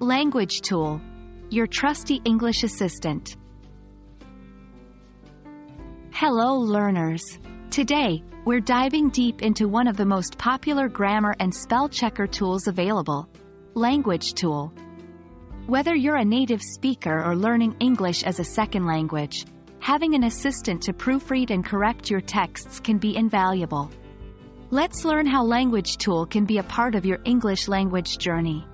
LanguageTool, your trusty English assistant. Hello learners! Today, we're diving deep into one of the most popular grammar and spell checker tools available, LanguageTool. Whether you're a native speaker or learning English as a second language, having an assistant to proofread and correct your texts can be invaluable. Let's learn how LanguageTool can be a part of your English language journey.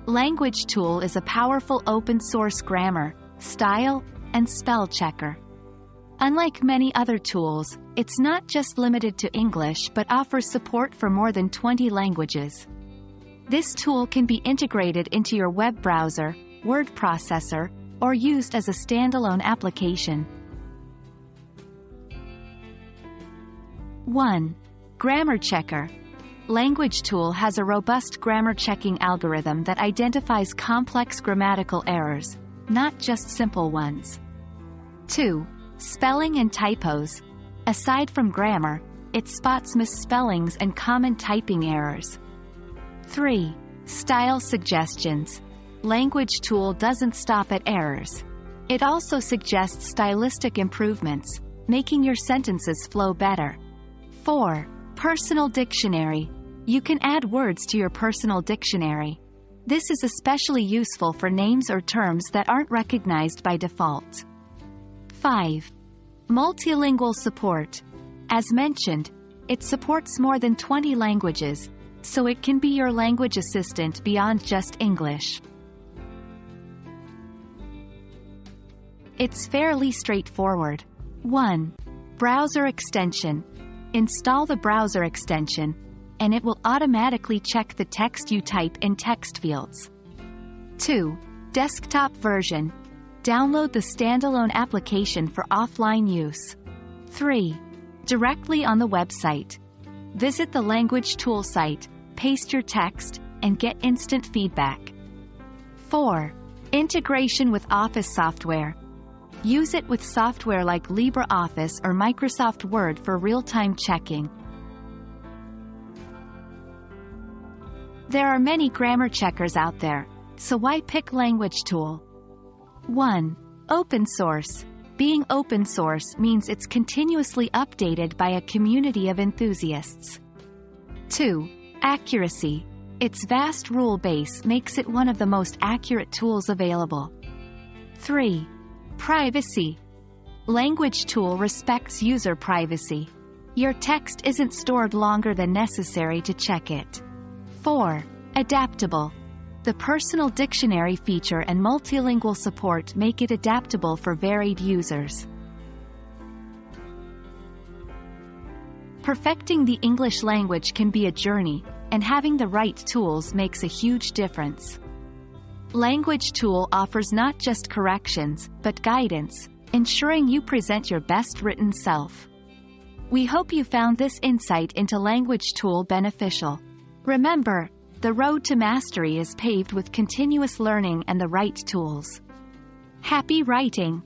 LanguageTool is a powerful open-source grammar, style, and spell checker. Unlike many other tools, it's not just limited to English but offers support for more than 20 languages. This tool can be integrated into your web browser, word processor, or used as a standalone application. 1. Grammar Checker. LanguageTool has a robust grammar checking algorithm that identifies complex grammatical errors, not just simple ones. 2. Spelling and typos. Aside from grammar, it spots misspellings and common typing errors. 3. Style suggestions. LanguageTool doesn't stop at errors. It also suggests stylistic improvements, making your sentences flow better. 4. Personal dictionary. You can add words to your personal dictionary. This is especially useful for names or terms that aren't recognized by default. 5. Multilingual support. As mentioned, it supports more than 20 languages, so it can be your language assistant beyond just English. It's fairly straightforward. 1. Browser extension. Install the browser extension, and it will automatically check the text you type in text fields. 2. Desktop version. Download the standalone application for offline use. 3. Directly on the website. Visit the LanguageTool site, paste your text, and get instant feedback. 4. Integration with Office software. Use it with software like LibreOffice or Microsoft Word for real-time checking. There are many grammar checkers out there, so why pick LanguageTool? 1. Open source. Being open source means it's continuously updated by a community of enthusiasts. 2. Accuracy. Its vast rule base makes it one of the most accurate tools available. 3. Privacy. LanguageTool respects user privacy. Your text isn't stored longer than necessary to check it. 4. Adaptable. The personal dictionary feature and multilingual support make it adaptable for varied users. Perfecting the English language can be a journey, and having the right tools makes a huge difference. LanguageTool offers not just corrections, but guidance, ensuring you present your best written self. We hope you found this insight into LanguageTool beneficial. Remember, the road to mastery is paved with continuous learning and the right tools. Happy writing!